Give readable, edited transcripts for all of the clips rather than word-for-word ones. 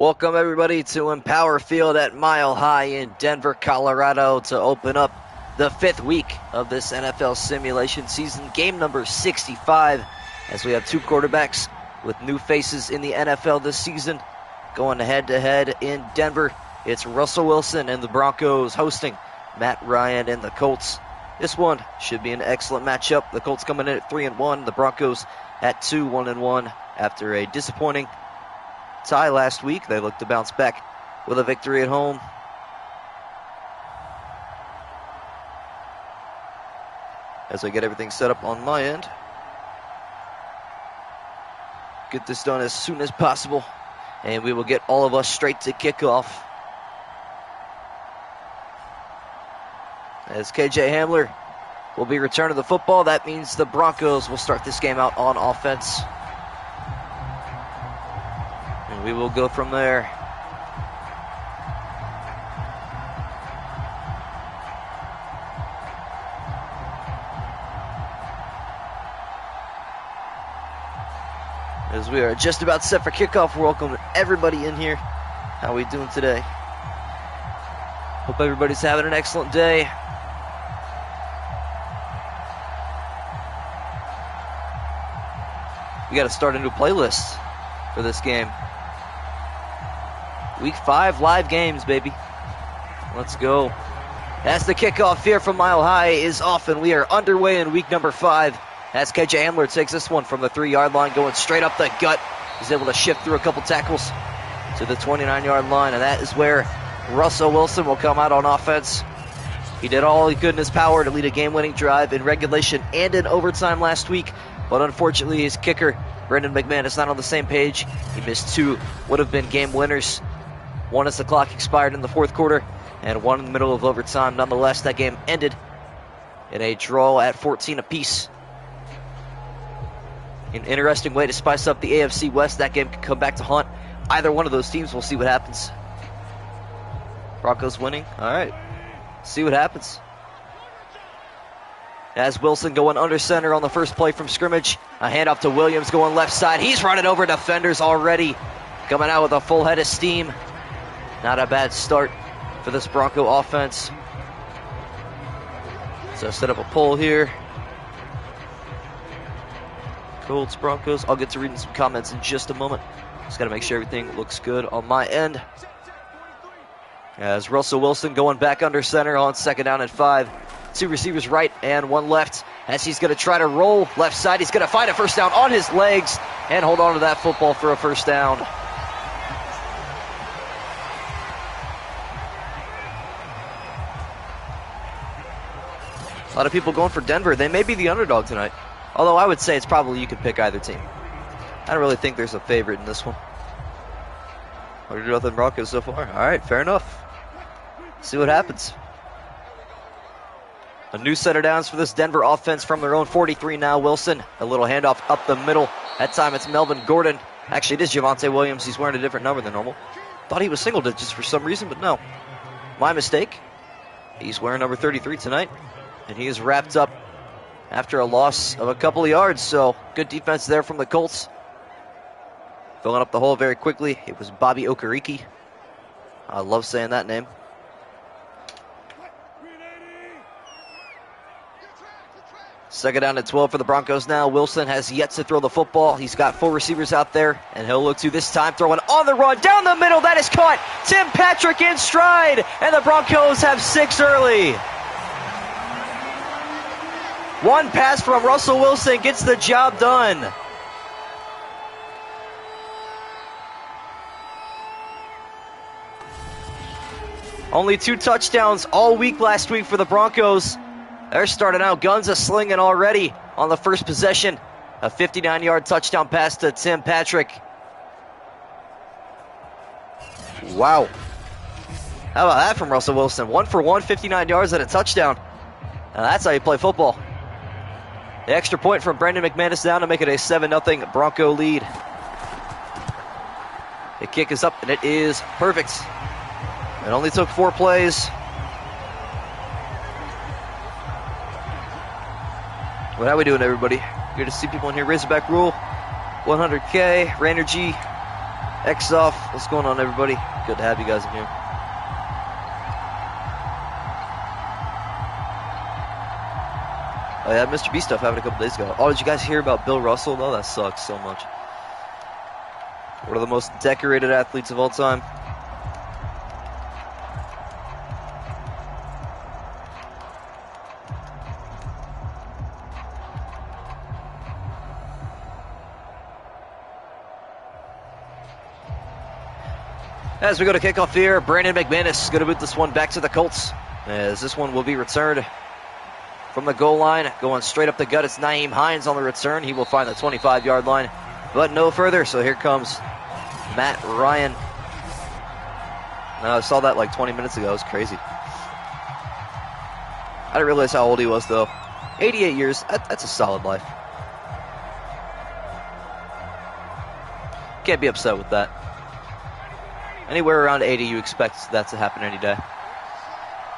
Welcome everybody to Empower Field at Mile High in Denver, Colorado to open up the 5th week of this NFL simulation season, game number 65, as we have two quarterbacks with new faces in the NFL this season going head-to-head in Denver. It's Russell Wilson and the Broncos hosting Matt Ryan and the Colts. This one should be an excellent matchup. The Colts coming in at 3-1, the Broncos at 2-1-1 after a disappointing tie last week. They look to bounce back with a victory at home. As I get everything set up on my end, get this done as soon as possible, and we will get all of us straight to kickoff. As KJ Hamler will be returning the football, that means the Broncos will start this game out on offense. And we will go from there. As we are just about set for kickoff, welcome everybody in here. How are we doing today? Hope everybody's having an excellent day. We got to start a new playlist for this game. Week 5 live games, baby. Let's go. As the kickoff here from Mile High is off, and we are underway in week number 5. As KJ Hamler takes this one from the 3-yard line, going straight up the gut. He's able to shift through a couple tackles to the 29-yard line, and that is where Russell Wilson will come out on offense. He did all he could in his power to lead a game-winning drive in regulation and in overtime last week, but unfortunately his kicker, Brandon McMahon, is not on the same page. He missed 2 would have been game winners. 1 as the clock expired in the 4th quarter, and 1 in the middle of overtime. Nonetheless, that game ended in a draw at 14 apiece. An interesting way to spice up the AFC West. That game could come back to haunt either one of those teams. We'll see what happens. Broncos winning. All right. See what happens. As Wilson going under center on the first play from scrimmage. A handoff to Williams going left side. He's running over defenders already. Coming out with a full head of steam. Not a bad start for this Bronco offense. So set up a poll here. Colts, Broncos. I'll get to reading some comments in just a moment. Just got to make sure everything looks good on my end. As Russell Wilson going back under center on 2nd down and 5. 2 receivers right and 1 left. As he's going to try to roll left side. He's going to find a first down on his legs and hold on to that football for a first down. A lot of people going for Denver. They may be the underdog tonight. Although I would say it's probably you could pick either team. I don't really think there's a favorite in this one. What are you doing with the Broncos so far? All right, fair enough. See what happens. A new set of downs for this Denver offense from their own 43 now. Wilson, a little handoff up the middle. That time it's Melvin Gordon. Actually, it is Javonte Williams. He's wearing a different number than normal. Thought he was single digits for some reason, but no. My mistake. He's wearing number 33 tonight. And he is wrapped up after a loss of a couple of yards. So good defense there from the Colts. Filling up the hole very quickly. It was Bobby Okereke. I love saying that name. Second down and 12 for the Broncos now. Wilson has yet to throw the football. He's got 4 receivers out there, and he'll look to this time throwing on the run down the middle. That is caught. Tim Patrick in stride, and the Broncos have 6 early. One pass from Russell Wilson gets the job done. Only 2 touchdowns all week last week for the Broncos. They're starting out guns a-slinging already on the first possession. A 59-yard touchdown pass to Tim Patrick. Wow. How about that from Russell Wilson? 1 for 1, 59 yards and a touchdown. Now that's how you play football. The extra point from Brandon McManus down to make it a 7-0 Bronco lead. The kick is up, and it is perfect. It only took 4 plays. What are we doing, everybody? Good to see people in here. Razorback Rule, 100K, Rainer G, X off. What's going on, everybody? Good to have you guys in here. Oh yeah, Mr. B stuff happened a couple days ago. Oh, did you guys hear about Bill Russell though? That sucks so much. One of the most decorated athletes of all time. As we go to kickoff here, Brandon McManus going to boot this one back to the Colts. As this one will be returned from the goal line, going straight up the gut. It's Nyheim Hines on the return. He will find the 25-yard line, but no further. So here comes Matt Ryan. Now, I saw that like 20 minutes ago. It was crazy. I didn't realize how old he was, though. 88 years. That's a solid life. Can't be upset with that. Anywhere around 80, you expect that to happen any day.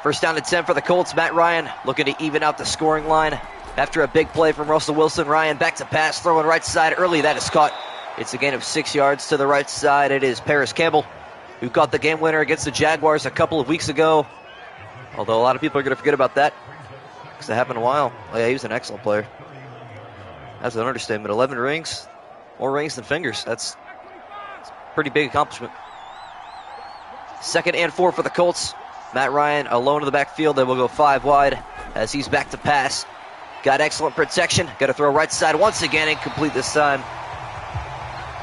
First down and 10 for the Colts. Matt Ryan looking to even out the scoring line. After a big play from Russell Wilson, Ryan back to pass, throwing right side early. That is caught. It's a gain of 6 yards to the right side. It is Paris Campbell who caught the game winner against the Jaguars a couple of weeks ago. Although a lot of people are going to forget about that because it happened a while. Oh yeah, he was an excellent player. That's an understatement. 11 rings, more rings than fingers. That's a pretty big accomplishment. 2nd and 4 for the Colts. Matt Ryan alone in the backfield. They will go 5 wide as he's back to pass. Got excellent protection. Got to throw right side once again, incomplete this time.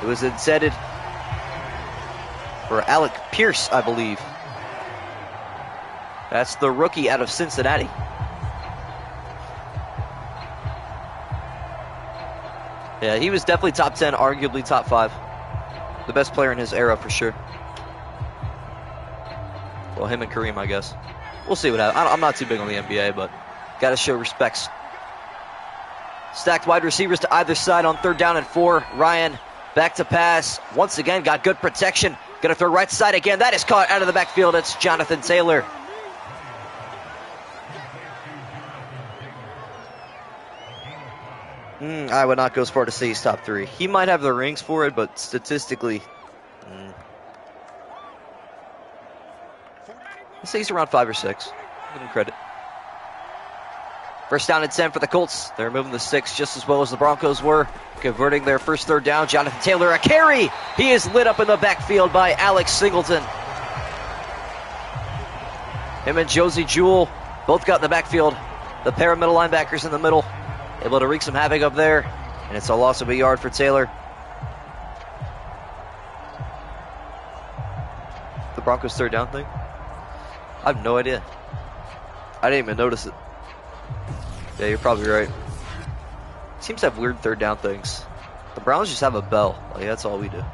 It was intended for Alec Pierce, I believe. That's the rookie out of Cincinnati. Yeah, he was definitely top 10, arguably top 5. The best player in his era for sure. Well, him and Kareem, I guess. We'll see what happens. I'm not too big on the NBA, but got to show respects. Stacked wide receivers to either side on 3rd down and 4. Ryan back to pass. Once again, got good protection. Going to throw right side again. That is caught out of the backfield. It's Jonathan Taylor. I would not go as far to say he's top 3. He might have the rings for it, but statistically... I'd say he's around 5 or 6. Give him credit. First down and 10 for the Colts. They're moving the 6 just as well as the Broncos were, converting their first 3rd down. Jonathan Taylor, a carry. He is lit up in the backfield by Alex Singleton. Him and Josie Jewell both got in the backfield. The pair of middle linebackers in the middle, able to wreak some havoc up there, and it's a loss of a yard for Taylor. The Broncos' 3rd down thing? I have no idea. I didn't even notice it. Yeah, you're probably right. Seems to have weird 3rd down things. The Browns just have a bell. Like, that's all we do.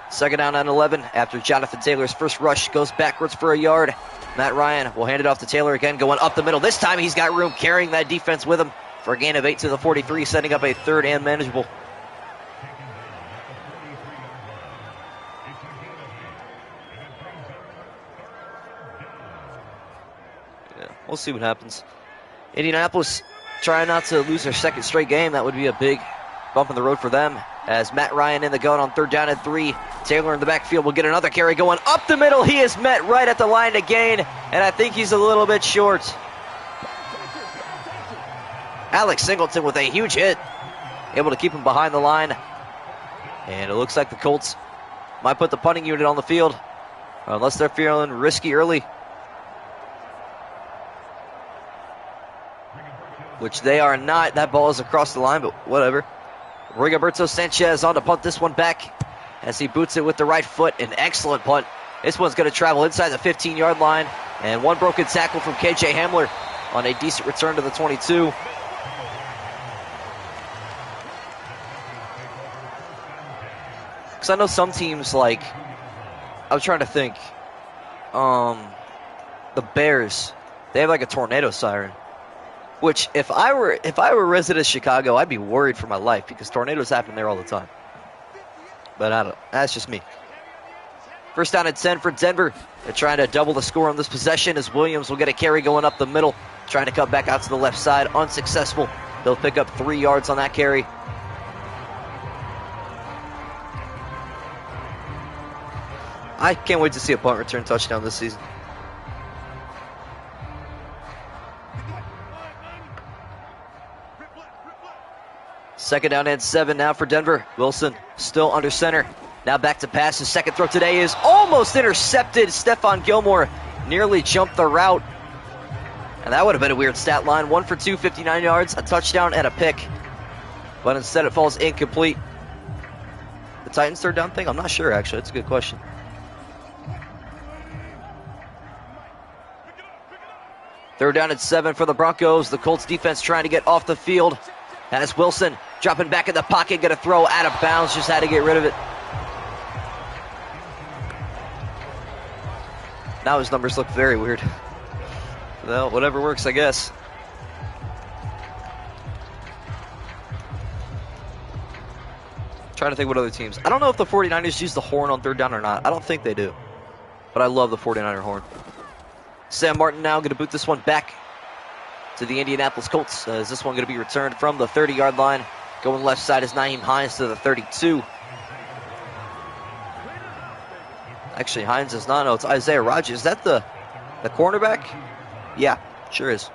Second down and 11 after Jonathan Taylor's first rush goes backwards for a yard. Matt Ryan will hand it off to Taylor again, going up the middle. This time he's got room, carrying that defense with him for a gain of 8 to the 43, setting up a 3rd and manageable. We'll see what happens. Indianapolis trying not to lose their 2nd straight game. That would be a big bump in the road for them. As Matt Ryan in the gun on 3rd down and 3. Taylor in the backfield will get another carry going up the middle. He is met right at the line to gain, and I think he's a little bit short. Alex Singleton with a huge hit. Able to keep him behind the line. And it looks like the Colts might put the punting unit on the field, unless they're feeling risky early. Which they are not. That ball is across the line, but whatever. Rigoberto Sanchez on to punt this one back as he boots it with the right foot. An excellent punt. This one's going to travel inside the 15-yard line. And one broken tackle from KJ Hamler on a decent return to the 22. Because I know some teams, like, I was trying to think, the Bears, they have like a tornado siren. Which, if I were a resident of Chicago, I'd be worried for my life because tornadoes happen there all the time. But I don't know. That's just me. First down and 10 for Denver. They're trying to double the score on this possession as Williams will get a carry going up the middle, trying to cut back out to the left side. Unsuccessful. He'll pick up 3 yards on that carry. I can't wait to see a punt return touchdown this season. Second down and 7 now for Denver. Wilson still under center. Now back to pass. His second throw today is almost intercepted. Stephon Gilmore nearly jumped the route. And that would have been a weird stat line. 1 for 2, 59 yards, a touchdown, and a pick. But instead it falls incomplete. The Titans' third down thing? I'm not sure, actually. That's a good question. Third down and 7 for the Broncos. The Colts defense trying to get off the field. As Wilson dropping back in the pocket, going to throw out of bounds. Just had to get rid of it. Now his numbers look very weird. Well, whatever works, I guess. Trying to think what other teams. I don't know if the 49ers use the horn on third down or not. I don't think they do. But I love the 49er horn. Sam Martin now going to boot this one back to the Indianapolis Colts. Is this one going to be returned from the 30-yard line? Going left side is Nyheim Hines to the 32. Actually, Hines is not. No, it's Isaiah Rodgers. Is that the cornerback? Yeah, sure is.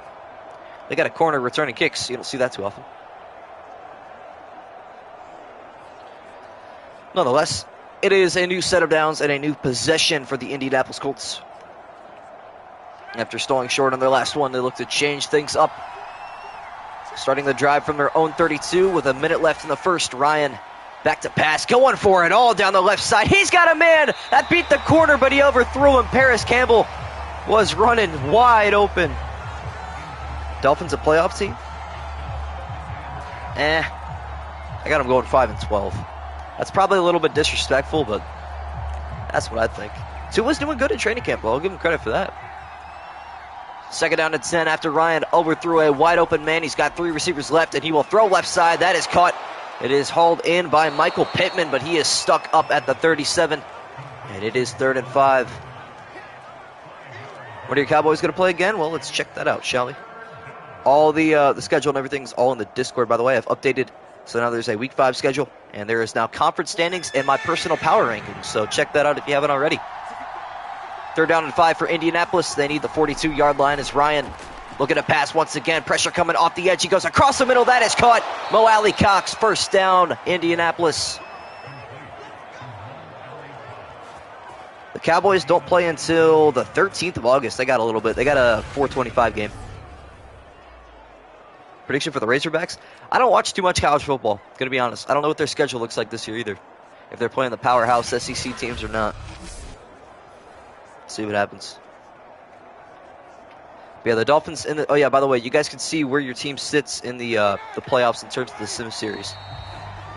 They got a corner returning kicks. You don't see that too often. Nonetheless, it is a new set of downs and a new possession for the Indianapolis Colts. After stalling short on their last one, they look to change things up. Starting the drive from their own 32 with a minute left in the first. Ryan back to pass, going for it all down the left side. He's got a man that beat the corner, but he overthrew him. Paris Campbell was running wide open. Dolphins a playoff team? I got them going 5-12. That's probably a little bit disrespectful, but that's what I think. Tua's doing good in training camp, though. I'll give him credit for that. Second down and 10 after Ryan overthrew a wide open man. He's got 3 receivers left, and he will throw left side. That is caught. It is hauled in by Michael Pittman, but he is stuck up at the 37. And it is 3rd and 5. When are your Cowboys going to play again? Well, let's check that out, shall we? All the schedule and everything's all in the Discord, by the way. I've updated, so now there's a Week 5 schedule, and there is now conference standings and my personal power rankings. So check that out if you haven't already. 3rd down and 5 for Indianapolis. They need the 42-yard line as Ryan looking to pass once again. Pressure coming off the edge. He goes across the middle. That is caught. Mo Alley Cox, first down, Indianapolis. The Cowboys don't play until the 13th of August. They got a little bit. They got a 4:25 game. Prediction for the Razorbacks? I don't watch too much college football, going to be honest. I don't know what their schedule looks like this year either. If they're playing the powerhouse SEC teams or not. See what happens. But yeah, the Dolphins in the. Oh yeah, by the way, you guys can see where your team sits in the playoffs in terms of the Sim Series,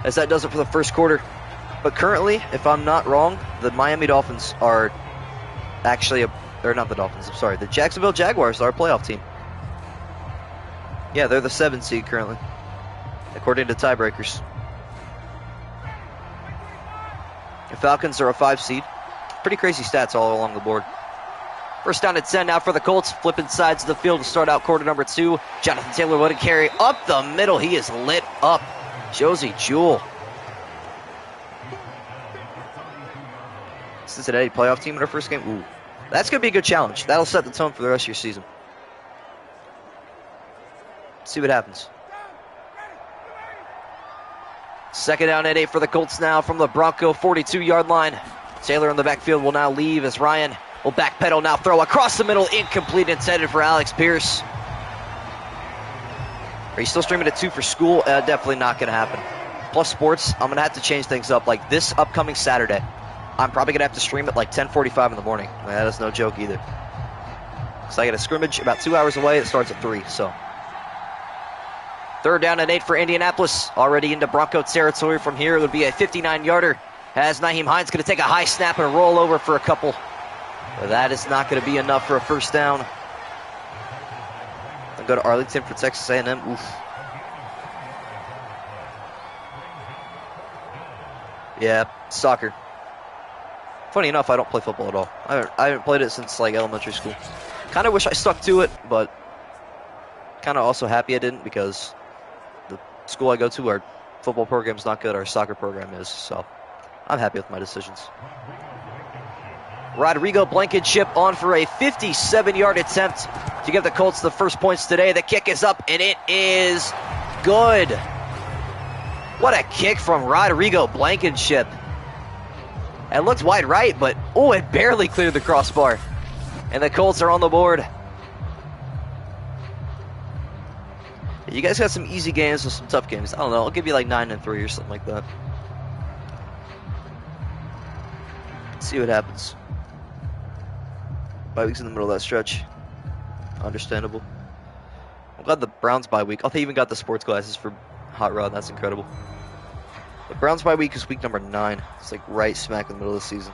as that does it for the first quarter. But currently, if I'm not wrong, the Miami Dolphins are actually or not the Dolphins. I'm sorry, the Jacksonville Jaguars are a playoff team. Yeah, they're the 7th seed currently, according to tiebreakers. The Falcons are a 5 seed. Pretty crazy stats all along the board. First down at 10 now for the Colts. Flipping sides of the field to start out quarter number 2. Jonathan Taylor would carry up the middle. He is lit up. Josie Jewell. Cincinnati playoff team in our first game. Ooh, that's going to be a good challenge. That'll set the tone for the rest of your season. See what happens. Second down and 8 for the Colts now from the Bronco 42-yard line. Taylor in the backfield will now leave as Ryan will backpedal, now throw across the middle, incomplete, intended for Alex Pierce. Are you still streaming at 2 for school? Definitely not going to happen. Plus sports, I'm going to have to change things up. Like this upcoming Saturday, I'm probably going to have to stream at like 10:45 in the morning. That is no joke either. So I got a scrimmage about 2 hours away. It starts at 3, so. 3rd down and 8 for Indianapolis. Already into Bronco territory from here. It would be a 59-yarder. As Nyheim Hines going to take a high snap and roll over for a couple. But that is not going to be enough for a first down. I'll go to Arlington for Texas A&M. Oof. Yeah, soccer. Funny enough, I don't play football at all. I haven't played it since like elementary school. Kind of wish I stuck to it, but kind of also happy I didn't because school I go to, our football program's not good. Our soccer program is. So I'm happy with my decisions. Rodrigo Blankenship on for a 57-yard attempt to give the Colts the first points today. The kick is up, and it is good. What a kick from Rodrigo Blankenship. It looked wide right, but, oh, it barely cleared the crossbar. And the Colts are on the board. You guys got some easy games with some tough games. I don't know. I'll give you like 9-3 or something like that. Let's see what happens. Bye week's in the middle of that stretch. Understandable. I'm glad the Browns bye week. Oh, they even got the sports glasses for Hot Rod. That's incredible. The Browns bye week is week number 9. It's like right smack in the middle of the season.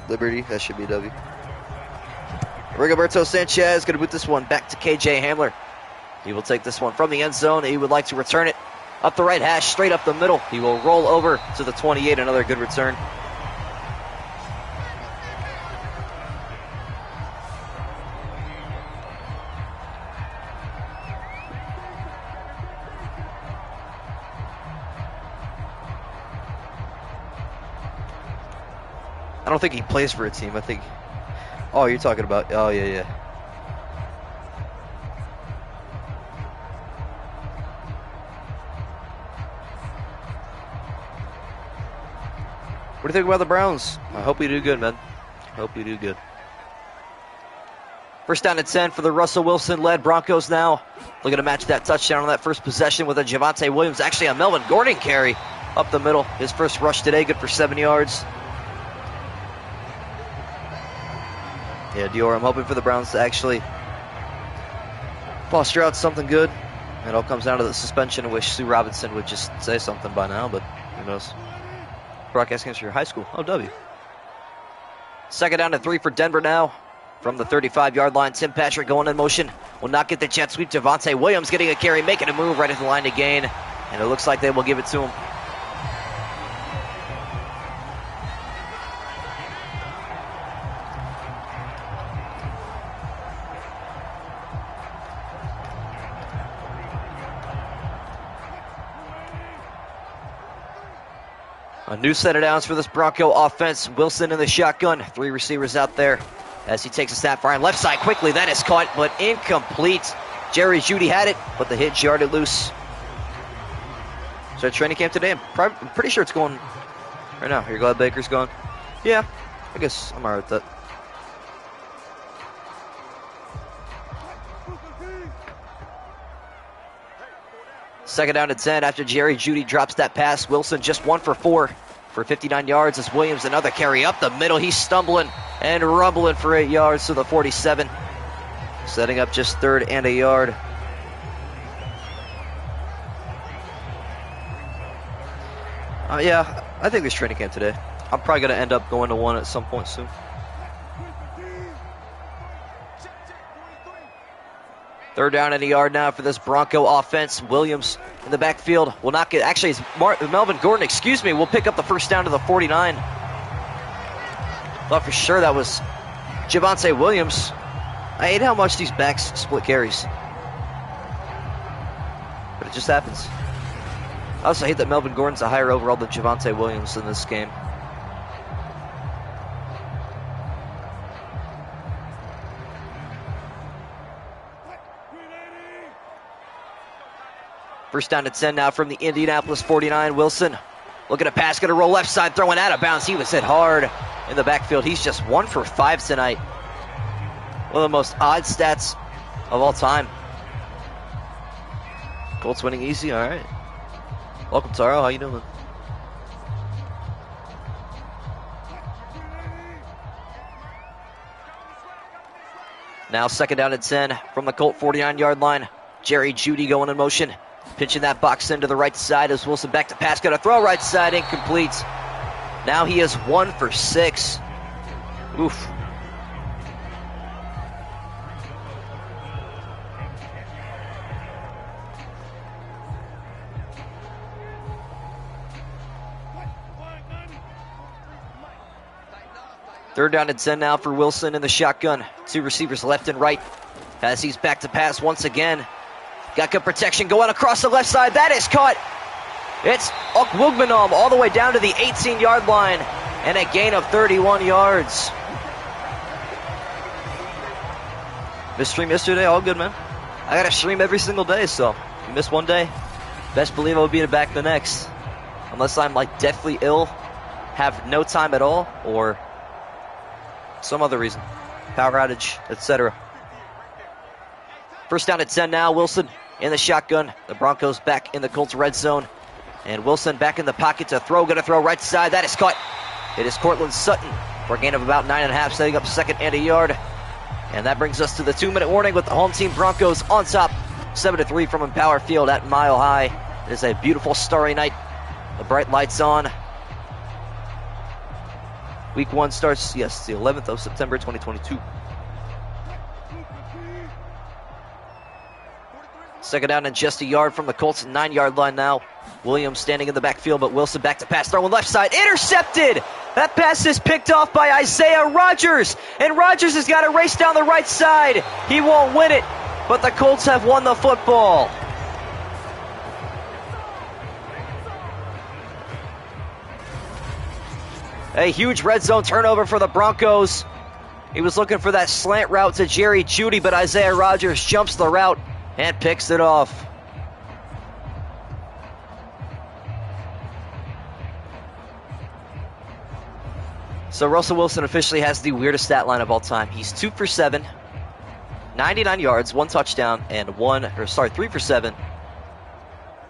Liberty, that should be a W. Rigoberto Sanchez going to boot this one back to KJ Hamler. He will take this one from the end zone. He would like to return it up the right hash, straight up the middle. He will roll over to the 28. Another good return. I don't think he plays for a team. I think... Oh, you're talking about... Oh, yeah. What do you think about the Browns? I hope we do good, man. I hope we do good. First down and 10 for the Russell Wilson-led Broncos now. Looking to match that touchdown on that first possession with a Javonte Williams. Actually, a Melvin Gordon carry up the middle. His first rush today, good for 7 yards. Yeah, Dior, I'm hoping for the Browns to actually posture out something good. It all comes down to the suspension. I wish Sue Robinson would just say something by now, but who knows. Broadcasting for your high school. Oh, W. Second down and 3 for Denver now. From the 35-yard line, Tim Patrick going in motion. Will not get the jet sweep. Javonte Williams getting a carry, making a move right at the line to gain. And it looks like they will give it to him. A new set of downs for this Bronco offense. Wilson in the shotgun. 3 receivers out there as he takes a snap fire. Left side quickly. That is caught, but incomplete. Jerry Jeudy had it, but the hit jarred it loose. So training camp today. I'm pretty sure it's going right now. You're glad Baker's gone? Yeah, I guess I'm all right with that. Second down and 10 after Jerry Jeudy drops that pass. Wilson just 1 for 4 for 59 yards as Williams another carry up the middle. He's stumbling and rumbling for 8 yards to the 47. Setting up just 3rd and a yard. Yeah, I think there's training camp today. I'm probably going to end up going to one at some point soon. Third down and a yard now for this Bronco offense. Williams in the backfield will not get... Actually, it's Melvin Gordon, excuse me, will pick up the first down to the 49. Thought for sure that was Javonte Williams. I hate how much these backs split carries. But it just happens. I also hate that Melvin Gordon's a higher overall than Javonte Williams in this game. First down to 10 now from the Indianapolis 49. Wilson looking to pass, going to roll left side, throwing out of bounds. He was hit hard in the backfield. He's just 1 for 5 tonight. One of the most odd stats of all time. Colts winning easy, all right. Welcome, Taro. How you doing? Now second down and 10 from the Colt 49-yard line. Jerry Jeudy going in motion. Pitching that box into the right side as Wilson back to pass. Got to throw right side, incomplete. Now he is 1 for 6. Oof. Third down and 10 now for Wilson in the shotgun. 2 receivers left and right as he's back to pass once again. Got good protection going across the left side. That is caught. It's Okwugbanom all the way down to the 18-yard line, and a gain of 31 yards. Missed stream yesterday, all good, man. I got to stream every single day, so if you miss one day, best believe I will be back the next. Unless I'm like deathly ill, have no time at all, or some other reason. Power outage, etc. First down at 10 now. Wilson in the shotgun. The Broncos back in the Colts red zone. And Wilson back in the pocket to throw. Going to throw right side. That is caught. It is Cortland Sutton for a gain of about 9.5, setting up second and a yard. And that brings us to the 2-minute warning with the home team Broncos on top. 7-3 from Empower Field at Mile High. It is a beautiful starry night. The bright lights on. Week 1 starts, yes, the 11th of September, 2022. Second down and just a yard from the Colts 9-yard line now. Williams standing in the backfield, but Wilson back to pass, throwing left side, intercepted! That pass is picked off by Isaiah Rodgers, and Rodgers has got to race down the right side. He won't win it, but the Colts have won the football. A huge red zone turnover for the Broncos. He was looking for that slant route to Jerry Jeudy, but Isaiah Rodgers jumps the route and picks it off. So Russell Wilson officially has the weirdest stat line of all time. He's 2 for 7, 99 yards, 1 touchdown, and 3 for 7.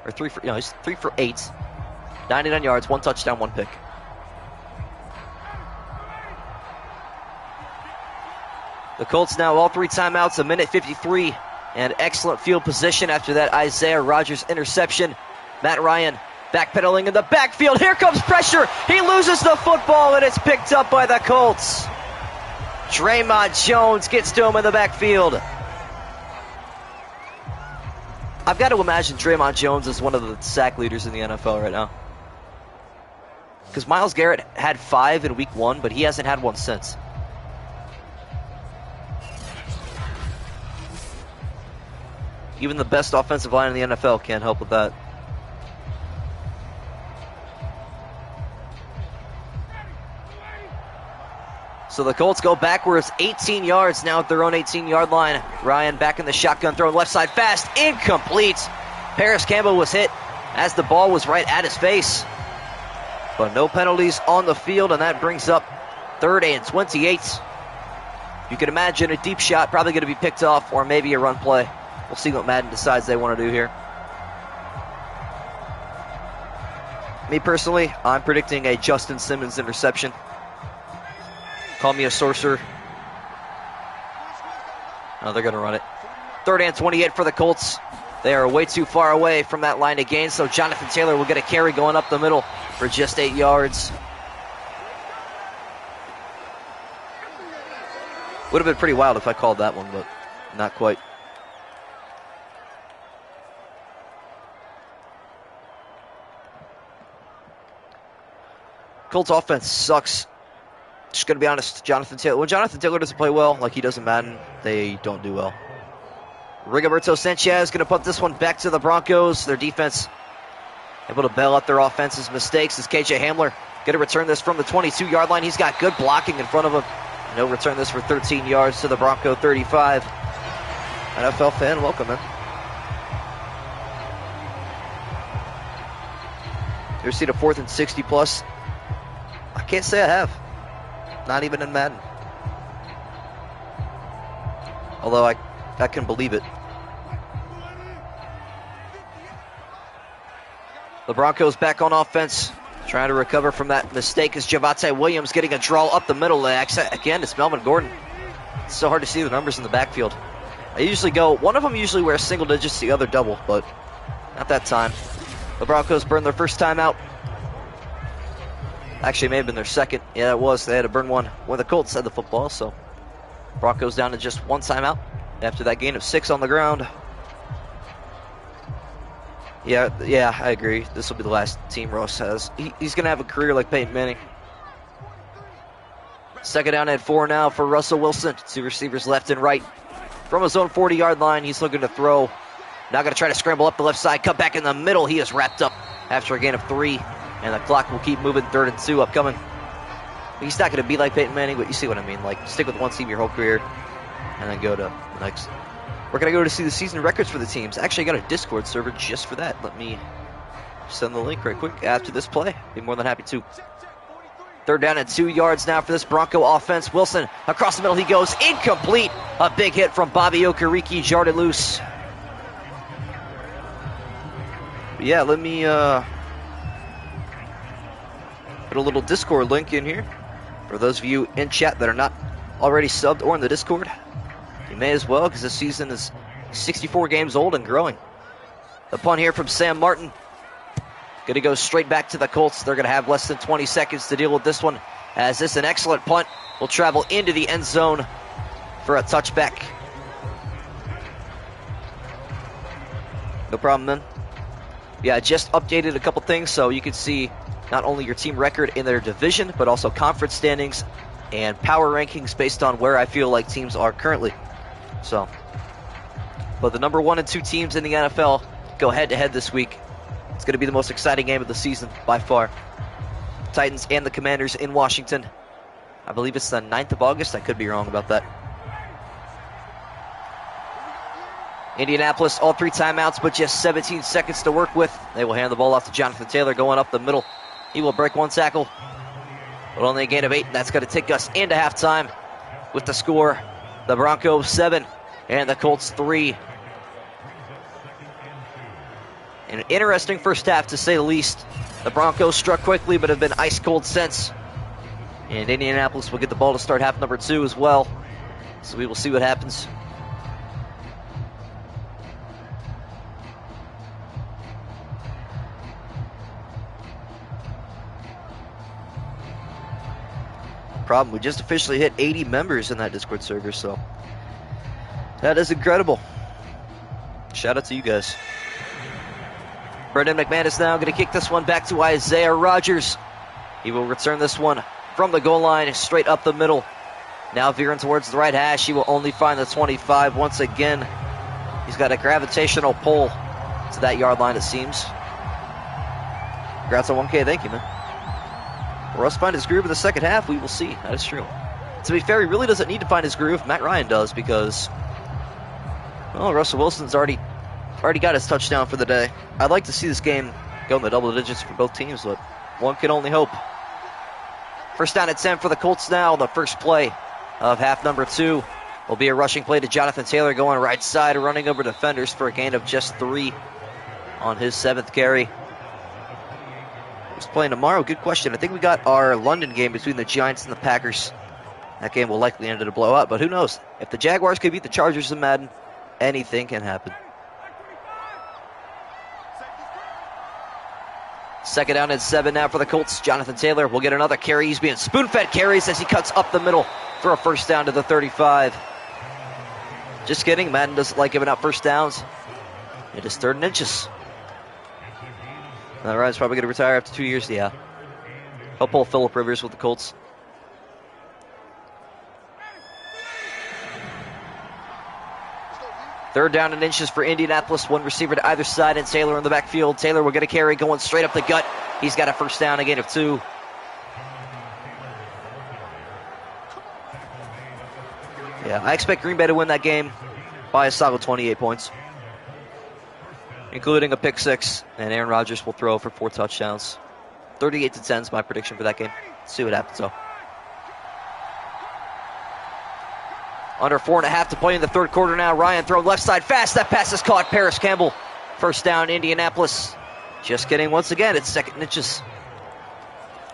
He's 3 for 8, 99 yards, 1 touchdown, 1 pick. The Colts now all 3 timeouts, 1:53, and excellent field position after that Isaiah Rodgers interception. Matt Ryan backpedaling in the backfield. Here comes pressure. He loses the football, and it's picked up by the Colts. Draymond Jones gets to him in the backfield. I've got to imagine Draymond Jones is one of the sack leaders in the NFL right now. Because Myles Garrett had 5 in week 1, but he hasn't had one since. Even the best offensive line in the NFL can't help with that. So the Colts go backwards 18 yards now at their own 18-yard line. Ryan back in the shotgun, throwing left side fast, incomplete. Paris Campbell was hit as the ball was right at his face. But no penalties on the field, and that brings up 3rd and 28. You can imagine a deep shot probably going to be picked off, or maybe a run play. We'll see what Madden decides they want to do here. Me personally, I'm predicting a Justin Simmons interception. Call me a sorcerer. No, they're going to run it. 3rd and 28 for the Colts. They are way too far away from that line of gain, so Jonathan Taylor will get a carry going up the middle for just 8 yards. Would have been pretty wild if I called that one, but not quite. Colts offense sucks. Just going to be honest, Jonathan Taylor. When Jonathan Taylor doesn't play well, like he does in Madden, they don't do well. Rigoberto Sanchez going to put this one back to the Broncos. Their defense able to bail out their offense's mistakes as KJ Hamler going to return this from the 22-yard line. He's got good blocking in front of him. And he'll return this for 13 yards to the Bronco 35. NFL fan, welcome, man. You ever seen a 4th and 60 plus? I can't say I have. Not even in Madden. Although I can believe it. The Broncos back on offense, trying to recover from that mistake as Javonte Williams getting a draw up the middle. Again, it's Melvin Gordon. It's so hard to see the numbers in the backfield. I usually go, one of them usually wears single digits, the other double, but not that time. The Broncos burned their first timeout. Actually, it may have been their second. Yeah, it was. They had to burn one when the Colts had the football, so Broncos down to just 1 timeout after that gain of 6 on the ground. Yeah, I agree. This will be the last team Russ has. He's going to have a career like Peyton Manning. Second down at 4 now for Russell Wilson. 2 receivers left and right. From his own 40-yard line, he's looking to throw. Now going to try to scramble up the left side. Cut back in the middle. He is wrapped up after a gain of 3. And the clock will keep moving. 3rd and 2 upcoming. He's not going to be like Peyton Manning, but you see what I mean. Like, stick with one team your whole career and then go to the next. We're going to go to see the season records for the teams. Actually, I got a Discord server just for that. Let me send the link right quick after this play. Be more than happy to. 3rd down and 2 yards now for this Bronco offense. Wilson across the middle. He goes incomplete. A big hit from Bobby Okereke. Jarred it loose. Yeah, let me put a little Discord link in here for those of you in chat that are not already subbed or in the Discord. You may as well, because this season is 64 games old and growing. The punt here from Sam Martin. Going to go straight back to the Colts. They're going to have less than 20 seconds to deal with this one, as this an excellent punt will travel into the end zone for a touchback. No problem then. Yeah, I just updated a couple things so you can see not only your team record in their division, but also conference standings and power rankings based on where I feel like teams are currently. So, but the number 1 and 2 teams in the NFL go head-to-head this week. It's going to be the most exciting game of the season by far. Titans and the Commanders in Washington. I believe it's the 9th of August. I could be wrong about that. Indianapolis, all 3 timeouts, but just 17 seconds to work with. They will hand the ball off to Jonathan Taylor going up the middle. He will break 1 tackle, but only a gain of 8. That's going to take us into halftime with the score. The Broncos 7 and the Colts 3. An interesting first half, to say the least. The Broncos struck quickly, but have been ice cold since. And Indianapolis will get the ball to start half number 2 as well. So we will see what happens. Problem, we just officially hit 80 members in that Discord server, so that is incredible. Shout out to you guys. Brendan McManus now going to kick this one back to Isaiah Rodgers. He will return this one from the goal line straight up the middle. Now veering towards the right hash. He will only find the 25 once again. He's got a gravitational pull to that yard line, it seems. Congrats on 1K. Thank you, man. Russ find his groove in the second half? We will see. That is true. To be fair, he really doesn't need to find his groove. Matt Ryan does, because, well, Russell Wilson's already got his touchdown for the day. I'd like to see this game go in the double digits for both teams, but one can only hope. 1st down and 10 for the Colts now. The first play of half number 2 will be a rushing play to Jonathan Taylor going right side, running over defenders for a gain of just 3 on his 7th carry. Who's playing tomorrow? Good question. I think we got our London game between the Giants and the Packers. That game will likely end in a blowout, but who knows? If the Jaguars could beat the Chargers in Madden, anything can happen. 2nd down and 7 now for the Colts. Jonathan Taylor will get another carry. He's being spoon-fed carries as he cuts up the middle for a 1st down to the 35. Just kidding. Madden doesn't like giving out 1st downs. It is 3rd and inches. Ryan's probably going to retire after 2 years. Yeah. He'll pull Phillip Rivers with the Colts. Third down and inches for Indianapolis. 1 receiver to either side, and Taylor in the backfield. Taylor will get a carry going straight up the gut. He's got a 1st down, a gain of 2. Yeah, I expect Green Bay to win that game by a solid 28 points, including a pick 6, and Aaron Rodgers will throw for 4 touchdowns. 38-10 is my prediction for that game. Let's see what happens, though. Under 4.5 to play in the 3rd quarter now. Ryan throw left side fast. That pass is caught. Paris Campbell. 1st down, Indianapolis. Just kidding. Once again, it's 2nd and inches.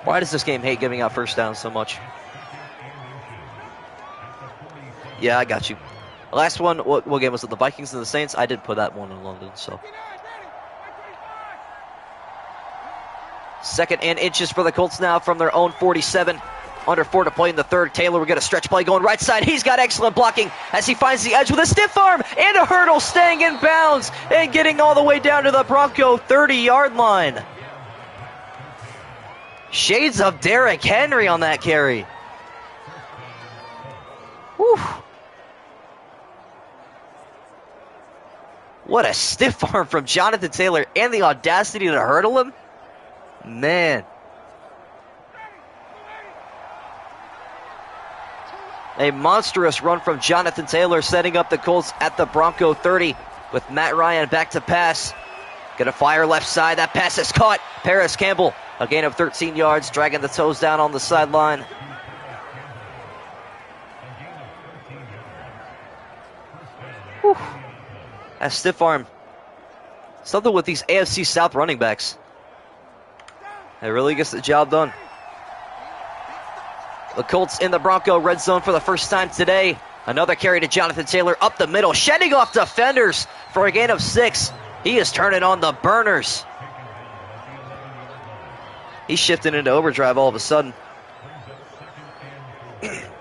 Why does this game hate giving out 1st downs so much? Yeah, I got you. The last one, what game was it? The Vikings and the Saints? I did put that one in London, so. 2nd and inches for the Colts now from their own 47. Under 4 to play in the 3rd. Taylor will get a stretch play going right side. He's got excellent blocking as he finds the edge with a stiff arm and a hurdle, staying in bounds and getting all the way down to the Bronco 30-yard line. Shades of Derrick Henry on that carry. Whew. What a stiff arm from Jonathan Taylor and the audacity to hurdle him. Man. A monstrous run from Jonathan Taylor, setting up the Colts at the Bronco 30 with Matt Ryan back to pass. Gonna fire left side. That pass is caught. Paris Campbell, a gain of 13 yards, dragging the toes down on the sideline. Whew. A stiff arm. Something with these AFC South running backs. It really gets the job done. The Colts in the Bronco red zone for the first time today. Another carry to Jonathan Taylor up the middle, shedding off defenders for a gain of 6. He is turning on the burners. He's shifting into overdrive all of a sudden.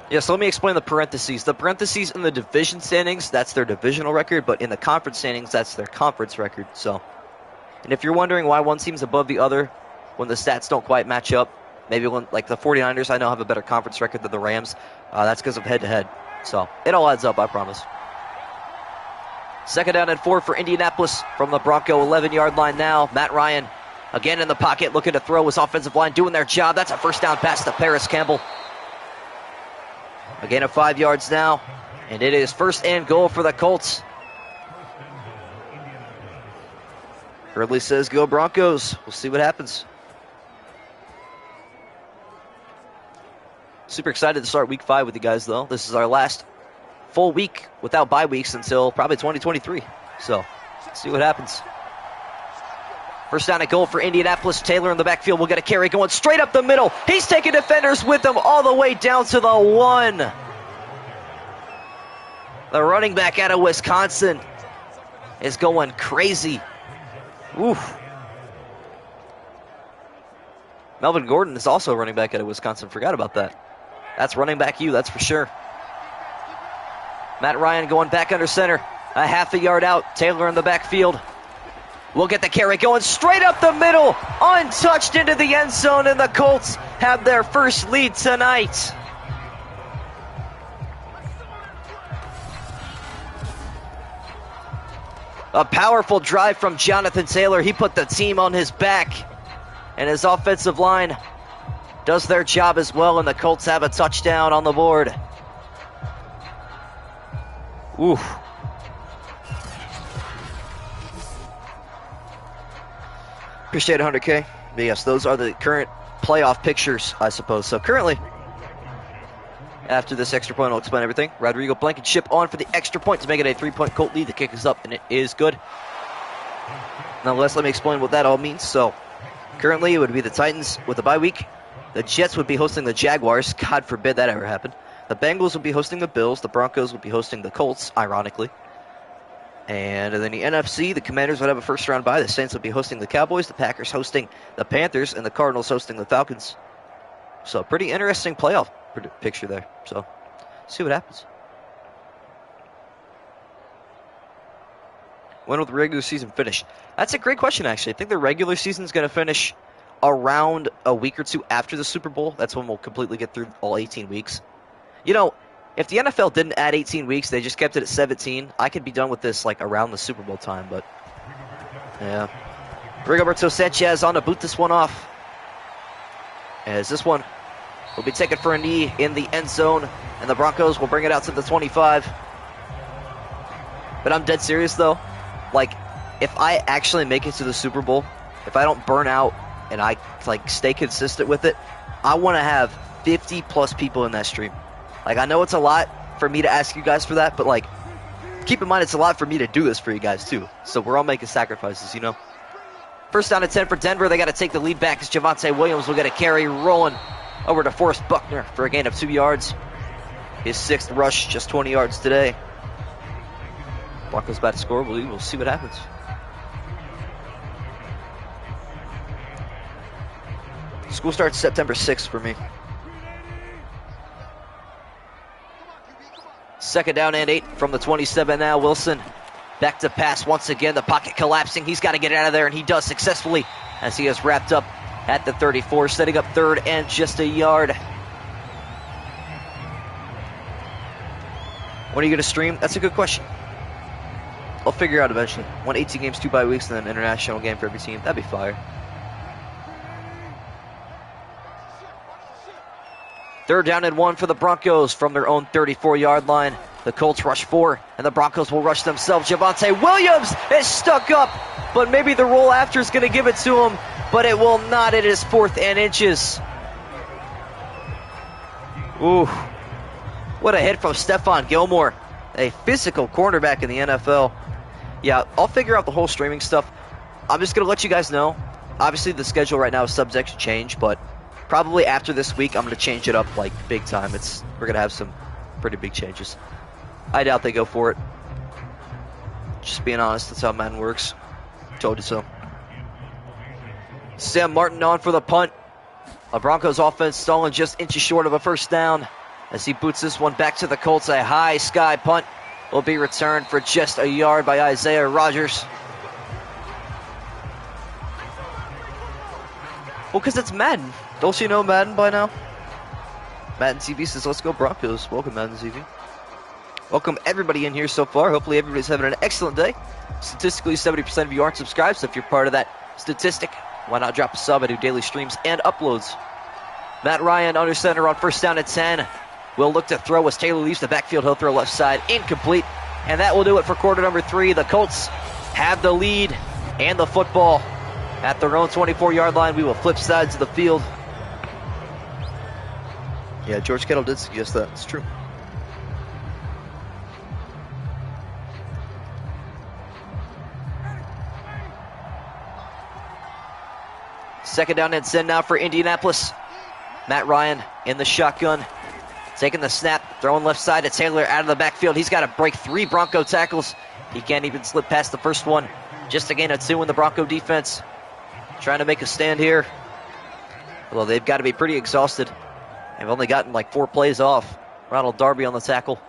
Yes, let me explain the parentheses. The parentheses in the division standings, that's their divisional record, but in the conference standings, that's their conference record. So, and if you're wondering why one team's above the other when the stats don't quite match up, maybe when, like the 49ers, I know have a better conference record than the Rams. That's because of head-to-head. So, it all adds up, I promise. Second down and 4 for Indianapolis from the Bronco 11-yard line now. Matt Ryan again in the pocket, looking to throw. His offensive line doing their job. That's a first down pass to Paris Campbell. A gain of 5 yards now, and it is first and goal for the Colts. Ridley says, go Broncos. We'll see what happens. Super excited to start week 5 with you guys, though. This is our last full week without bye weeks until probably 2023. So, let's see what happens. First down and goal for Indianapolis. Taylor in the backfield will get a carry going straight up the middle. He's taking defenders with him all the way down to the 1. The running back out of Wisconsin is going crazy. Oof. Melvin Gordon is also running back out of Wisconsin. Forgot about that. That's running back you, that's for sure. Matt Ryan going back under center. A half a yard out. Taylor in the backfield. We'll get the carry going straight up the middle. Untouched into the end zone, and the Colts have their first lead tonight. A powerful drive from Jonathan Taylor. He put the team on his back, and his offensive line does their job as well, and the Colts have a touchdown on the board. Oof. Appreciate 100K. But yes, those are the current playoff pictures, I suppose. So currently, after this extra point, I'll explain everything. Rodrigo Blankenship on for the extra point to make it a 3-point Colt lead. The kick is up, and it is good. Nonetheless, let me explain what that all means. So currently, it would be the Titans with a bye week. The Jets would be hosting the Jaguars. God forbid that ever happened. The Bengals would be hosting the Bills. The Broncos would be hosting the Colts, ironically. And then the NFC, the Commanders would have a first-round bye. The Saints would be hosting the Cowboys. The Packers hosting the Panthers. And the Cardinals hosting the Falcons. So, pretty interesting playoff picture there. So, see what happens. When will the regular season finish? That's a great question, actually. I think the regular season is going to finish around a week or two after the Super Bowl. That's when we'll completely get through all 18 weeks. You know, if the NFL didn't add 18 weeks, they just kept it at 17, I could be done with this like around the Super Bowl time, but yeah. Rigoberto Sanchez on to boot this one off. As this one will be taken for a knee in the end zone, and the Broncos will bring it out to the 25. But I'm dead serious, though. Like, if I actually make it to the Super Bowl, if I don't burn out and I like stay consistent with it, I want to have 50+ people in that stream. Like, I know it's a lot for me to ask you guys for that, but, like, keep in mind it's a lot for me to do this for you guys, too. So we're all making sacrifices, you know? First down and 10 for Denver. They got to take the lead back as Javonte Williams will get a carry rolling over to Forrest Buckner for a gain of 2 yards. His 6th rush, just 20 yards today. Broncos about to score. We'll see what happens. School starts September 6th for me. Second down and 8 from the 27 now. Wilson back to pass once again. The pocket collapsing. He's got to get out of there, and he does successfully as he is wrapped up at the 34, setting up third and just a yard. What are you going to stream? That's a good question. I'll figure it out eventually. 1 18 games, 2 bye weeks, and then an international game for every team. That'd be fire. Third down and 1 for the Broncos from their own 34-yard line. The Colts rush 4, and the Broncos will rush themselves. Javonte Williams is stuck up, but maybe the roll after is going to give it to him, but it will not. It is 4th and inches. Ooh, what a hit from Stephon Gilmore, a physical cornerback in the NFL. Yeah, I'll figure out the whole streaming stuff. I'm just going to let you guys know. Obviously, the schedule right now is subject to change, but probably after this week, I'm going to change it up like big time. We're going to have some pretty big changes. I doubt they go for it. Just being honest, that's how Madden works. Told you so. Sam Martin on for the punt. The Broncos offense stalling just inches short of a first down as he boots this one back to the Colts. A high sky punt will be returned for just a yard by Isaiah Rodgers. Well, because it's Madden. Don't you know Madden by now? Madden TV says, let's go Broncos. Welcome, Madden TV. Welcome everybody in here so far. Hopefully everybody's having an excellent day. Statistically, 70% of you aren't subscribed, so if you're part of that statistic, why not drop a sub? I do daily streams and uploads. Matt Ryan under center on first down at 10. Will look to throw as Taylor leaves the backfield. He'll throw left side, incomplete. And that will do it for quarter number 3. The Colts have the lead and the football at their own 24-yard line. We will flip sides of the field. Yeah, George Kittle did suggest that. It's true. Second down and 10 now for Indianapolis. Matt Ryan in the shotgun. Taking the snap, throwing left side to Taylor out of the backfield. He's got to break 3 Bronco tackles. He can't even slip past the first one. Just a gain of 2 in the Bronco defense. Trying to make a stand here. Although they've got to be pretty exhausted. They've only gotten like 4 plays off. Ronald Darby on the tackle.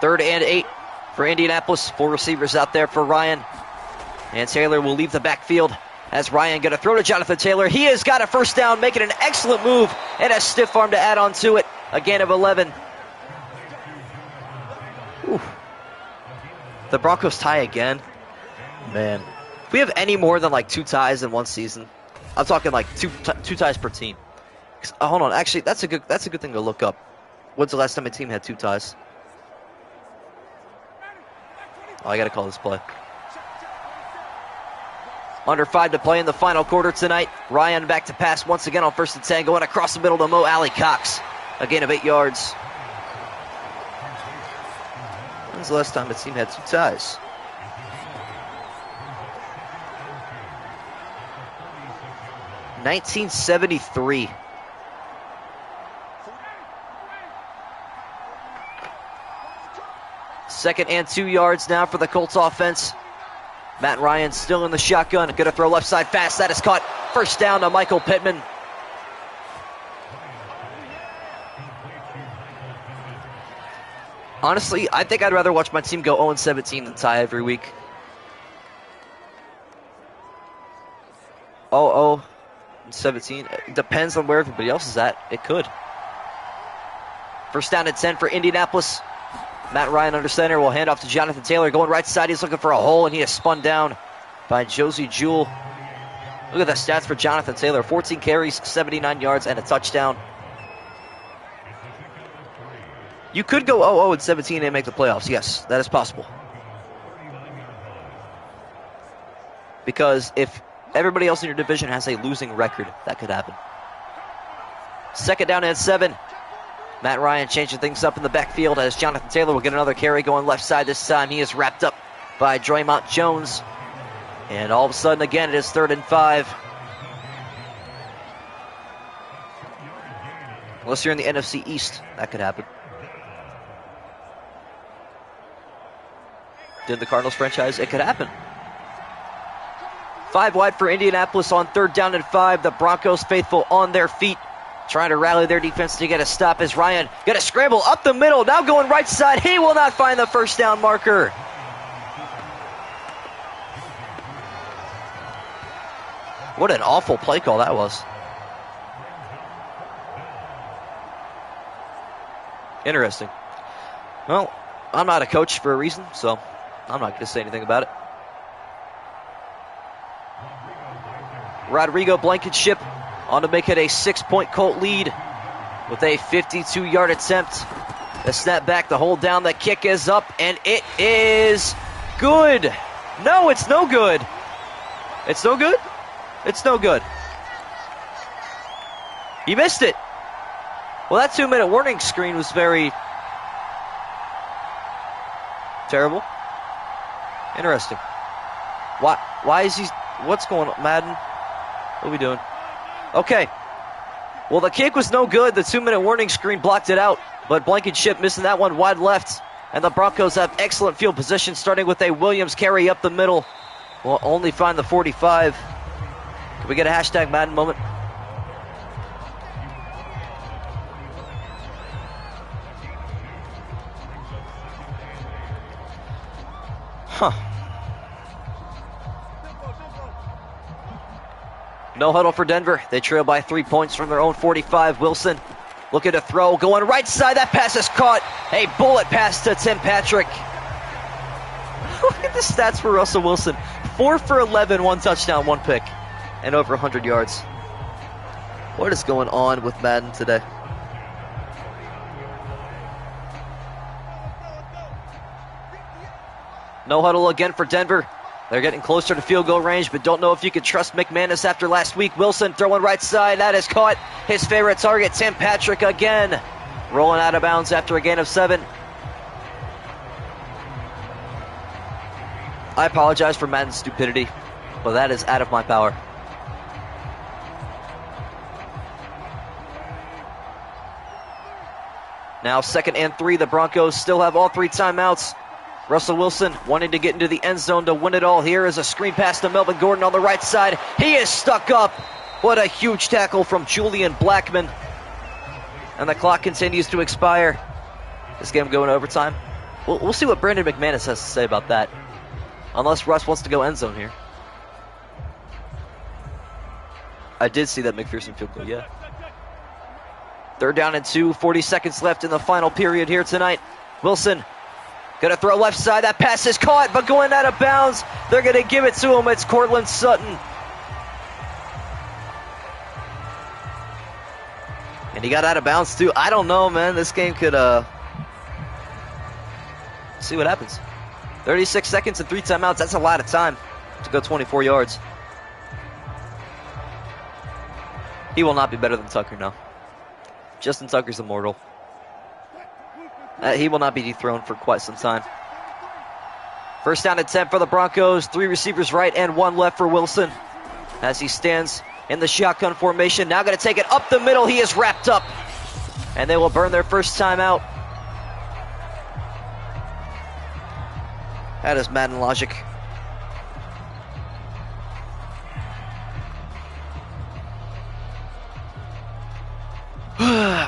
Third and 8 for Indianapolis. 4 receivers out there for Ryan. And Taylor will leave the backfield as Ryan going to throw to Jonathan Taylor. He has got a first down, making an excellent move and a stiff arm to add on to it. A gain of 11. Ooh. The Broncos tie again. Man. If we have any more than like 2 ties in one season, I'm talking like two ties per team. Hold on, actually, that's a good thing to look up. When's the last time a team had 2 ties? Oh, I got to call this play. Under 5 to play in the final quarter tonight. Ryan back to pass once again on first and 10, going across the middle to Mo Alley Cox. A gain of 8 yards. When's the last time a team had 2 ties? (1973). Second and 2 yards now for the Colts offense. Matt Ryan still in the shotgun. Going to throw left side fast. That is caught. First down to Michael Pittman. Honestly, I think I'd rather watch my team go 0-17 than tie every week. 0-17. It depends on where everybody else is at. It could. First down and 10 for Indianapolis. Matt Ryan under center will hand off to Jonathan Taylor. Going right side, he's looking for a hole, and he is spun down by Josie Jewell. Look at the stats for Jonathan Taylor. 14 carries, 79 yards, and a touchdown. You could go 0-17 and make the playoffs. Yes, that is possible. Because if everybody else in your division has a losing record, that could happen. Second down and 7. Matt Ryan changing things up in the backfield as Jonathan Taylor will get another carry going left side this time. He is wrapped up by Draymond Jones. And all of a sudden, again, it is 3rd and 5. Unless you're in the NFC East, that could happen. Did the Cardinals franchise? It could happen. 5 wide for Indianapolis on 3rd down and 5. The Broncos faithful on their feet, trying to rally their defense to get a stop as Ryan going to scramble up the middle. Now going right side. He will not find the first down marker. What an awful play call that was. Interesting. Well, I'm not a coach for a reason, so I'm not going to say anything about it. Rodrigo Blankenship on to make it a 6-point Colt lead with a 52-yard attempt. The snap back, the hold down, the kick is up, and it is good. No, it's no good. It's no good? It's no good. He missed it. Well, that 2-minute warning screen was very terrible. Interesting. Why is he... What's going on, Madden? What are we doing? Okay. Well, the kick was no good. The 2-minute warning screen blocked it out. But Blankenship missing that one wide left. And the Broncos have excellent field position, starting with a Williams carry up the middle. Will only find the 45. Can we get a hashtag Madden moment? Huh. No huddle for Denver. They trail by 3 points from their own 45. Wilson looking to throw, going right side. That pass is caught. A bullet pass to Tim Patrick. Look at the stats for Russell Wilson. 4 for 11, 1 touchdown, 1 pick, and over 100 yards. What is going on with Madden today? No huddle again for Denver. They're getting closer to field goal range, but don't know if you can trust McManus after last week. Wilson throwing right side. That is caught. His favorite target, Tim Patrick again. Rolling out of bounds after a gain of 7. I apologize for Madden's stupidity, but that is out of my power. Now 2nd and 3. The Broncos still have all 3 timeouts. Russell Wilson wanting to get into the end zone to win it all. Here is a screen pass to Melvin Gordon on the right side. He is stuck up. What a huge tackle from Julian Blackman. And the clock continues to expire. This game going to overtime. We'll see what Brandon McManus has to say about that. Unless Russ wants to go end zone here. I did see that McPherson field goal, yeah. 3rd down and 2, 40 seconds left in the final period here tonight. Wilson gonna throw left side. That pass is caught, but going out of bounds. They're gonna give it to him. It's Cortland Sutton. And he got out of bounds too. I don't know, man. This game could see what happens. 36 seconds and 3 timeouts. That's a lot of time to go 24 yards. He will not be better than Tucker now. Justin Tucker's immortal. He will not be dethroned for quite some time. 1st down and 10 for the Broncos. 3 receivers right and 1 left for Wilson as he stands in the shotgun formation. Now going to take it up the middle. He is wrapped up. And they will burn their first timeout. That is Madden logic.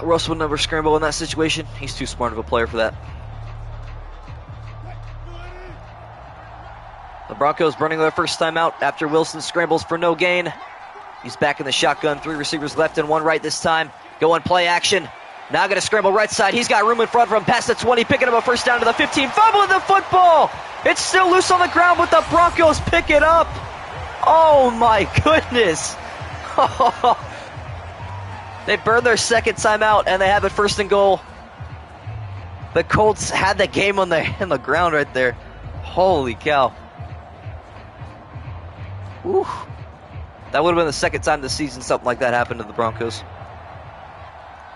Russ would never scramble in that situation. He's too smart of a player for that. The Broncos burning their first timeout after Wilson scrambles for no gain. He's back in the shotgun. 3 receivers left and 1 right this time. Going play action. Now going to scramble right side. He's got room in front of him. Past the 20. Picking up a first down to the 15. Fumbling the football. It's still loose on the ground, but the Broncos pick it up. Oh my goodness. They burned their 2nd timeout, and they have it 1st and goal. The Colts had the game on the ground right there. Holy cow. Ooh. That would have been the 2nd time this season something like that happened to the Broncos.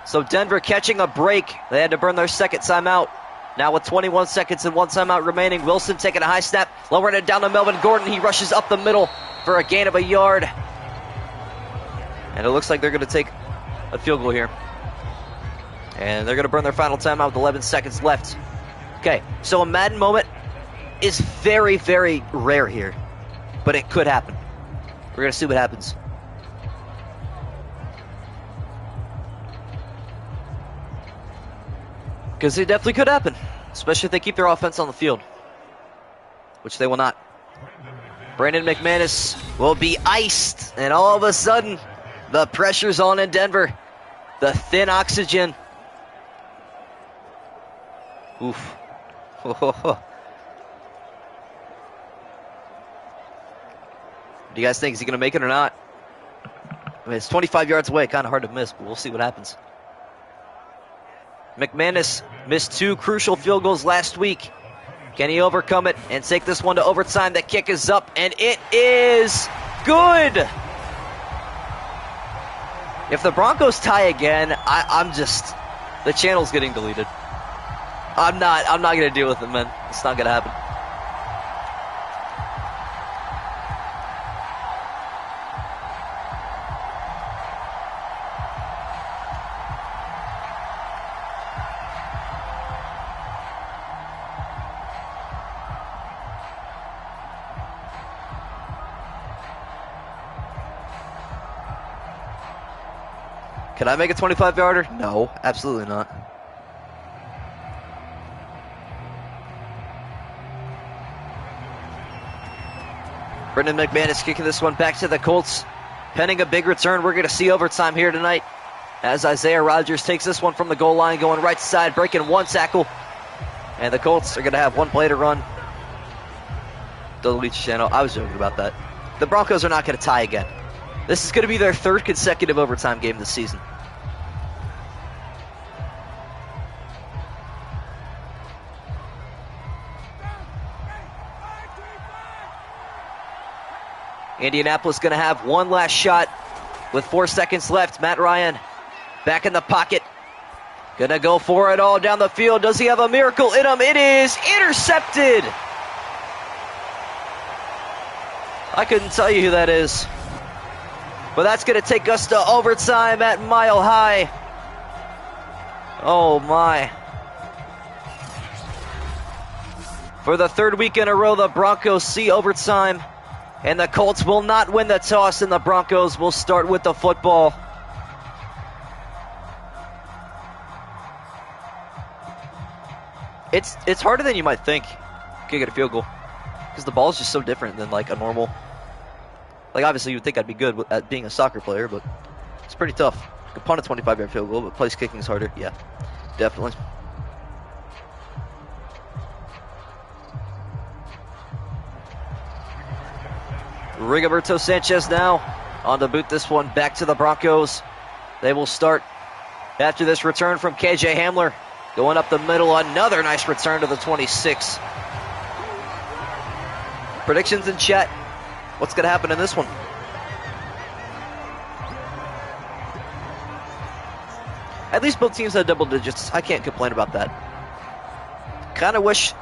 So Denver catching a break. They had to burn their 2nd timeout. Now with 21 seconds and 1 timeout remaining, Wilson taking a high snap, lowering it down to Melvin Gordon. He rushes up the middle for a gain of a yard. And it looks like they're going to take a field goal here. And they're going to burn their final timeout with 11 seconds left. Okay, so a Madden moment is very, very rare here. But it could happen. We're going to see what happens. Because it definitely could happen. Especially if they keep their offense on the field. Which they will not. Brandon McManus will be iced. And all of a sudden, the pressure's on in Denver. The thin oxygen. Oof. Do you guys think, is he going to make it or not? I mean, it's 25 yards away, kind of hard to miss, but we'll see what happens. McManus missed 2 crucial field goals last week. Can he overcome it and take this one to overtime? The kick is up, and it is good. If the Broncos tie again, I'm just, the channel's getting deleted. I'm not going to deal with it, man. It's not going to happen. Can I make a 25-yarder? No, absolutely not. Brendan McManus kicking this one back to the Colts. Pending a big return, we're going to see overtime here tonight as Isaiah Rodgers takes this one from the goal line, going right side, breaking 1 tackle. And the Colts are going to have 1 play to run. Delete channel. I was joking about that. The Broncos are not going to tie again. This is going to be their 3rd consecutive overtime game this season. Indianapolis going to have 1 last shot with 4 seconds left. Matt Ryan back in the pocket. Going to go for it all down the field. Does he have a miracle in him? It is intercepted. I couldn't tell you who that is. But that's going to take us to overtime at Mile High. Oh, my. For the 3rd week in a row, the Broncos see overtime. And the Colts will not win the toss, and the Broncos will start with the football. It's harder than you might think, kicking a field goal. Because the ball is just so different than like a normal. Like obviously you'd think I'd be good at being a soccer player, but it's pretty tough. You can punt a 25-yard field goal, but place kicking is harder. Yeah, definitely. Rigoberto Sanchez now on to boot this one back to the Broncos. They will start after this return from KJ Hamler. Going up the middle, another nice return to the 26. Predictions in chat. What's going to happen in this one? At least both teams had double digits. I can't complain about that. Kind of wish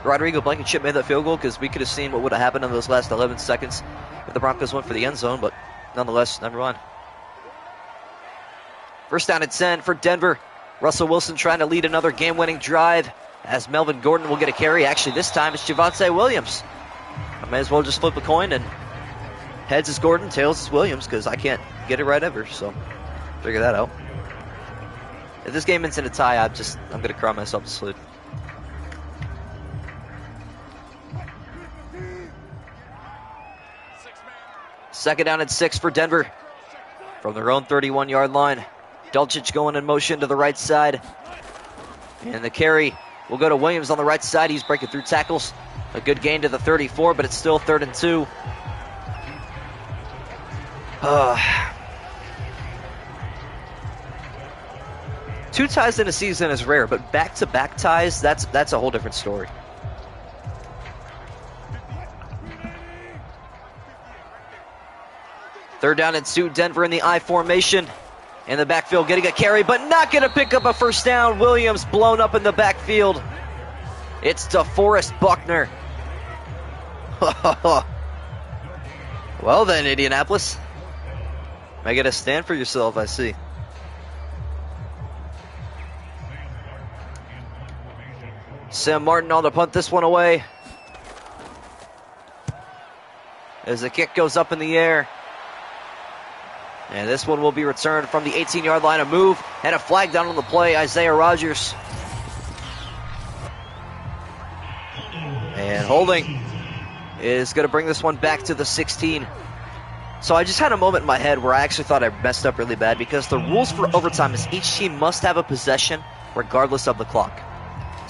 Rodrigo Blankenship made that field goal because we could have seen what would have happened in those last 11 seconds if the Broncos went for the end zone, but nonetheless, never mind. First down and 10 for Denver. Russell Wilson trying to lead another game-winning drive as Melvin Gordon will get a carry. Actually, this time it's Javonte Williams. I may as well just flip a coin, and heads is Gordon, tails is Williams because I can't get it right ever, so figure that out. If this game ends in a tie, I'm going to cry myself to sleep. Second down and 6 for Denver from their own 31-yard line. Dulcich going in motion to the right side. And the carry will go to Williams on the right side. He's breaking through tackles. A good gain to the 34, but it's still 3rd and 2. Two ties in a season is rare, but back-to-back ties, that's a whole different story. Third down and 2, Denver in the I formation. In the backfield, getting a carry, but not going to pick up a first down. Williams blown up in the backfield. It's DeForest Buckner. Well then, Indianapolis. Make it a stand for yourself, I see. Sam Martin on to punt this one away. As the kick goes up in the air. And this one will be returned from the 18-yard line. A move and a flag down on the play. Isaiah Rodgers. And holding is going to bring this one back to the 16. So I just had a moment in my head where I actually thought I messed up really bad because the rules for overtime is each team must have a possession regardless of the clock.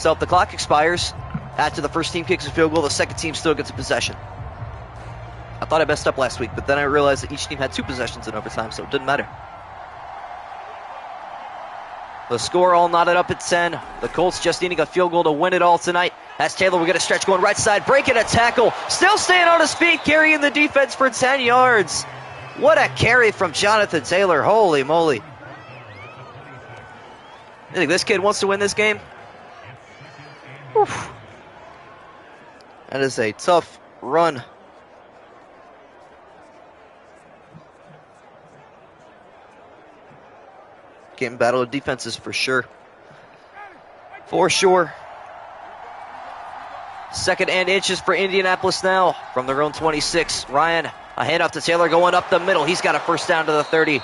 So if the clock expires after the first team kicks a field goal, the second team still gets a possession. I thought I messed up last week, but then I realized that each team had 2 possessions in overtime, so it didn't matter. The score all knotted up at 10. The Colts just needing a field goal to win it all tonight. As Taylor will get a stretch going right side, breaking a tackle, still staying on his feet, carrying the defense for 10 yards. What a carry from Jonathan Taylor. Holy moly. You think this kid wants to win this game? Oof. That is a tough run. Game battle of defenses for sure. For sure. 2nd and inches for Indianapolis now from their own 26. Ryan, a handoff to Taylor going up the middle. He's got a first down to the 30.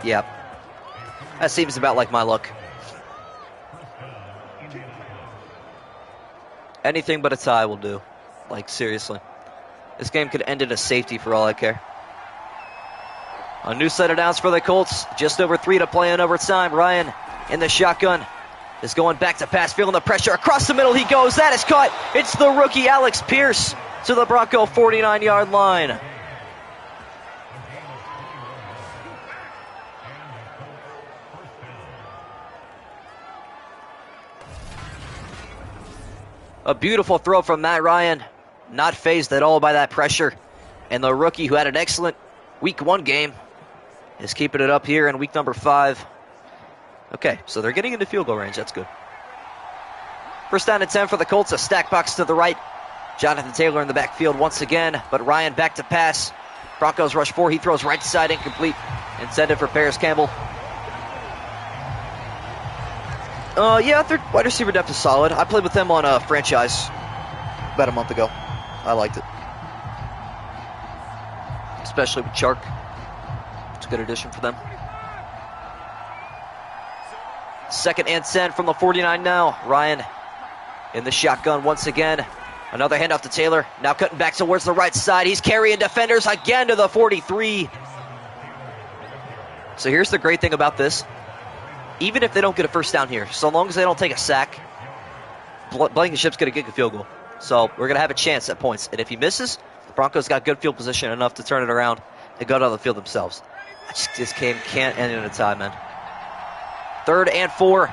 Yep. That seems about like my luck. Anything but a tie will do. Like, seriously. This game could end in a safety for all I care. A new set of downs for the Colts. Just over 3 to play in overtime. Ryan in the shotgun is going back to pass, feeling the pressure. Across the middle he goes. That is caught. It's the rookie Alex Pierce to the Bronco 49-yard line. A beautiful throw from Matt Ryan. Not fazed at all by that pressure. And the rookie, who had an excellent week 1 game, is keeping it up here in week number 5. Okay, so they're getting into field goal range. That's good. First down and 10 for the Colts. A stack box to the right. Jonathan Taylor in the backfield once again, but Ryan back to pass. Broncos rush 4. He throws right side, incomplete. Intended for Paris Campbell. Yeah, their wide receiver depth is solid. I played with them on a franchise about a month ago. I liked it. Especially with Chark. It's a good addition for them. 2nd and 10 from the 49 now. Ryan in the shotgun once again. Another handoff to Taylor. Now cutting back towards the right side. He's carrying defenders again to the 43. So here's the great thing about this. Even if they don't get a first down here, so long as they don't take a sack, Blankenship's going to kick a field goal. So we're going to have a chance at points. And if he misses, the Broncos got good field position enough to turn it around and go down the field themselves. This game can't end in a tie, man. 3rd and 4.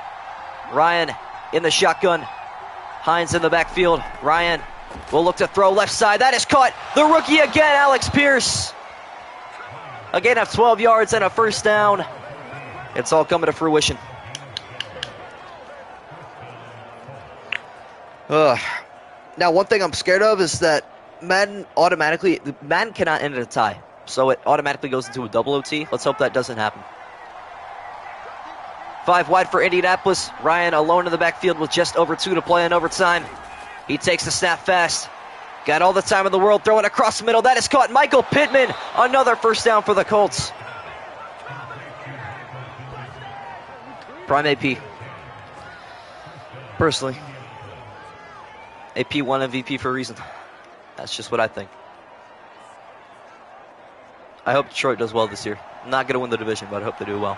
Ryan in the shotgun. Hines in the backfield. Ryan will look to throw left side. That is caught. The rookie again, Alex Pierce. A gain of 12 yards and a first down. It's all coming to fruition. Now, one thing I'm scared of is that Madden cannot end in a tie. So it automatically goes into a double OT. Let's hope that doesn't happen. 5 wide for Indianapolis. Ryan alone in the backfield with just over 2 to play in overtime. He takes the snap fast. Got all the time in the world, throwing across the middle. That is caught. Michael Pittman, another first down for the Colts. Prime AP. Personally, AP won MVP for a reason. That's just what I think. I hope Detroit does well this year. I'm not going to win the division, but I hope they do well.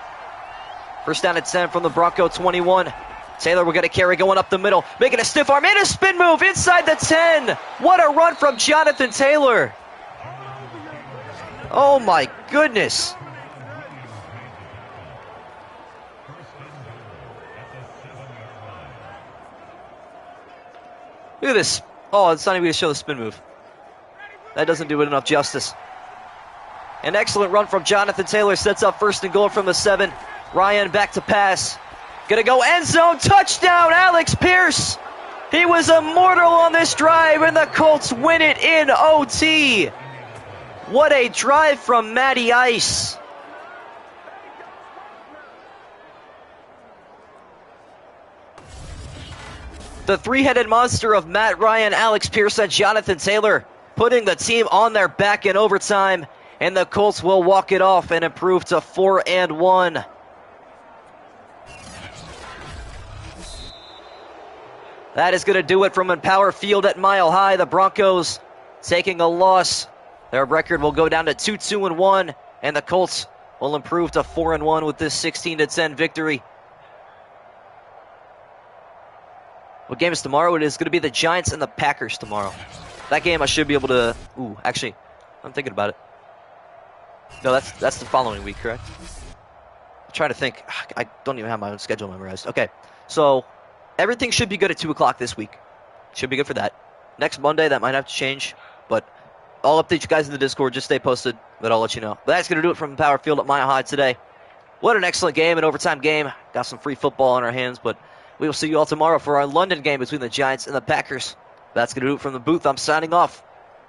First down at 10 from the Bronco 21. Taylor will get a carry going up the middle, making a stiff arm and a spin move inside the 10. What a run from Jonathan Taylor. Oh my goodness. Look at this. Oh, it's not even going to show the spin move. That doesn't do it enough justice. An excellent run from Jonathan Taylor sets up 1st and goal from the 7. Ryan back to pass. Gonna go end zone. Touchdown, Alex Pierce. He was immortal on this drive, and the Colts win it in OT. What a drive from Matty Ice. The 3-headed monster of Matt Ryan, Alex Pierce, and Jonathan Taylor putting the team on their back in overtime, and the Colts will walk it off and improve to 4-1. That is going to do it from Empower Field at Mile High. The Broncos taking a loss. Their record will go down to 2-2-1, and the Colts will improve to 4-1 with this 16-10 victory. What game is tomorrow? It is going to be the Giants and the Packers tomorrow. That game I should be able to... Ooh, actually, I'm thinking about it. No, that's the following week, correct? I'm trying to think. I don't even have my own schedule memorized. Okay, so everything should be good at 2 o'clock this week. Should be good for that. Next Monday, that might have to change, but I'll update you guys in the Discord. Just stay posted, but I'll let you know. But that's going to do it from the Power Field at Mile High today. What an excellent game, an overtime game. Got some free football on our hands, but we will see you all tomorrow for our London game between the Giants and the Packers. That's going to do it from the booth. I'm signing off.